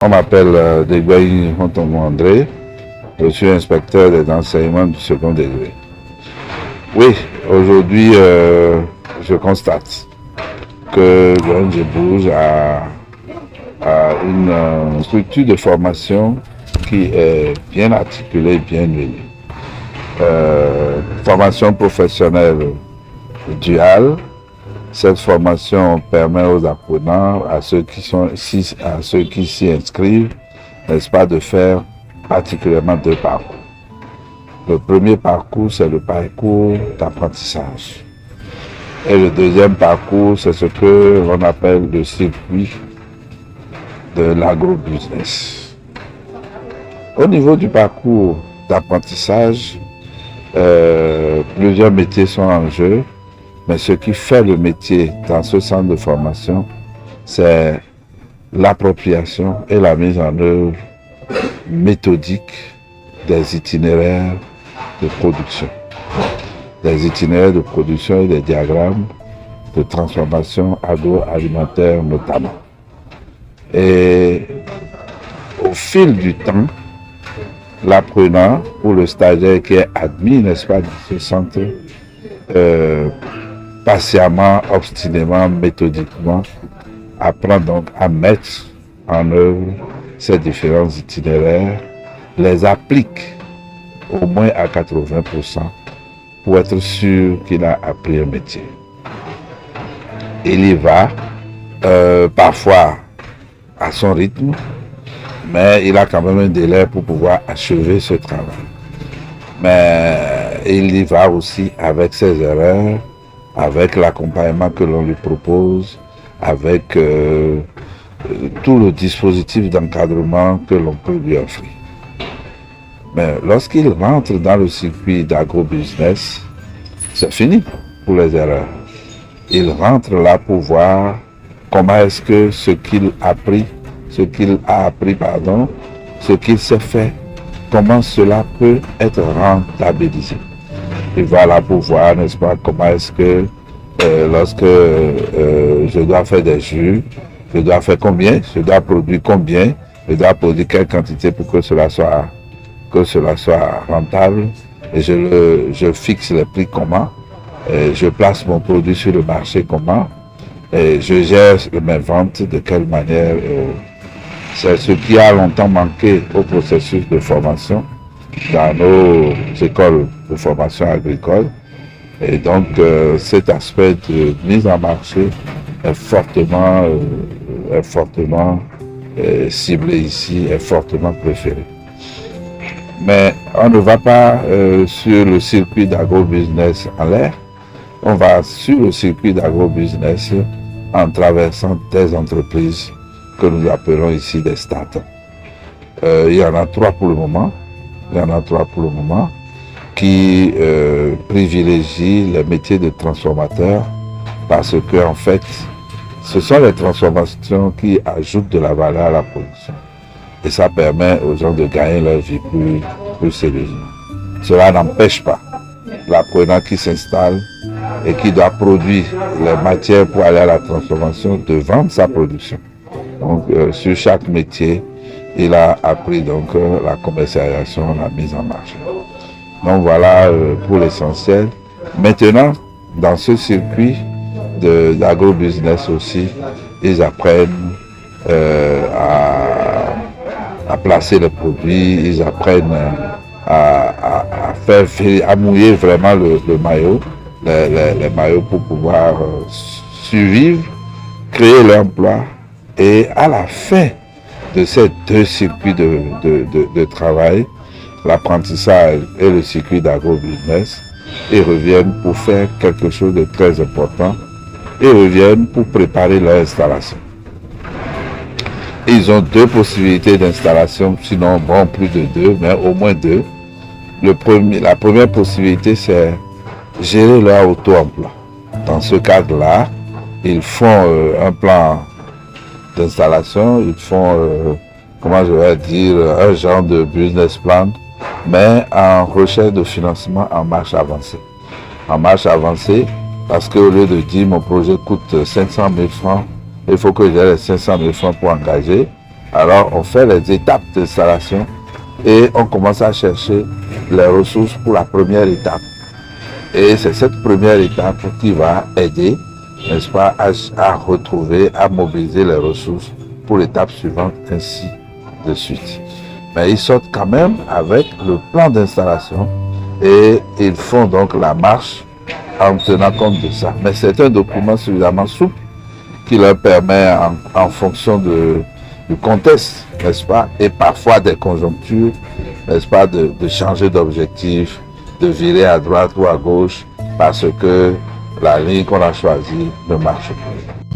On m'appelle Degbayi Hontomo André. Je suis inspecteur des enseignements du second degré. Oui, aujourd'hui, je constate que l'ONG Bouge a une structure de formation qui est bien articulée, bien menée. Formation professionnelle duale. Cette formation permet aux apprenants, à ceux qui s'y inscrivent, n'est-ce pas, de faire particulièrement deux parcours. Le premier parcours, c'est le parcours d'apprentissage. Et le deuxième parcours, c'est ce que l'on appelle le circuit de l'agrobusiness. Au niveau du parcours d'apprentissage, plusieurs métiers sont en jeu. Mais ce qui fait le métier dans ce centre de formation, c'est l'appropriation et la mise en œuvre méthodique des itinéraires de production. Des itinéraires de production et des diagrammes de transformation agroalimentaire notamment. Et au fil du temps, l'apprenant ou le stagiaire qui est admis, n'est-ce pas, dans ce centre, patiemment, obstinément, méthodiquement, apprend donc à mettre en œuvre ces différents itinéraires, les applique au moins à 80% pour être sûr qu'il a appris un métier. Il y va, parfois à son rythme, mais il a quand même un délai pour pouvoir achever ce travail. Mais il y va aussi avec ses erreurs, avec l'accompagnement que l'on lui propose, avec tout le dispositif d'encadrement que l'on peut lui offrir. Mais lorsqu'il rentre dans le circuit d'agrobusiness, c'est fini pour les erreurs. Il rentre là pour voir comment est-ce que ce qu'il a appris, ce qu'il sait faire, comment cela peut être rentabilisé. Il va là pour voir, n'est-ce pas, comment est-ce que lorsque je dois faire des jus, je dois faire combien, je dois produire combien, je dois produire quelle quantité pour que cela soit rentable. Et je fixe les prix comment, et je place mon produit sur le marché comment, et je gère mes ventes de quelle manière. C'est ce qui a longtemps manqué au processus de formation dans nos écoles de formation agricole. Et donc, cet aspect de mise en marché est fortement ciblé ici, est fortement préféré. Mais on ne va pas sur le circuit d'agrobusiness en l'air, on va sur le circuit d'agrobusiness en traversant des entreprises que nous appelons ici des startups. Il y en a trois pour le moment. Qui privilégient les métiers de transformateurs parce que en fait, ce sont les transformations qui ajoutent de la valeur à la production. Et ça permet aux gens de gagner leur vie plus sérieusement. Cela n'empêche pas l'apprenant qui s'installe et qui doit produire les matières pour aller à la transformation de vendre sa production. Donc sur chaque métier, il a appris donc la commercialisation, la mise en marché. Donc voilà pour l'essentiel. Maintenant, dans ce circuit d'agrobusiness aussi, ils apprennent à placer les produits, ils apprennent à mouiller vraiment le maillot, les maillots pour pouvoir survivre, créer l'emploi. Et à la fin de ces deux circuits de travail, l'apprentissage et le circuit d'agrobusiness, ils reviennent pour faire quelque chose de très important. Ils reviennent pour préparer leur installation. Ils ont deux possibilités d'installation, sinon bon, plus de deux, mais au moins deux. La première possibilité, c'est gérer leur auto-emploi. Dans ce cadre-là, ils font un plan d'installation, ils font, comment je vais dire, un genre de business plan, mais en recherche de financement en marche avancée. En marche avancée, parce qu'au lieu de dire mon projet coûte 500 000 francs, il faut que j'ai les 500 000 francs pour engager. Alors on fait les étapes d'installation et on commence à chercher les ressources pour la première étape. Et c'est cette première étape qui va aider, n'est-ce pas, à retrouver, à mobiliser les ressources pour l'étape suivante, ainsi de suite. Mais ils sortent quand même avec le plan d'installation et ils font donc la marche en tenant compte de ça. Mais c'est un document suffisamment souple qui leur permet, en fonction du contexte, n'est-ce pas, et parfois des conjonctures, n'est-ce pas, de changer d'objectif, de virer à droite ou à gauche, parce que la ligne qu'on a choisie ne marche pas.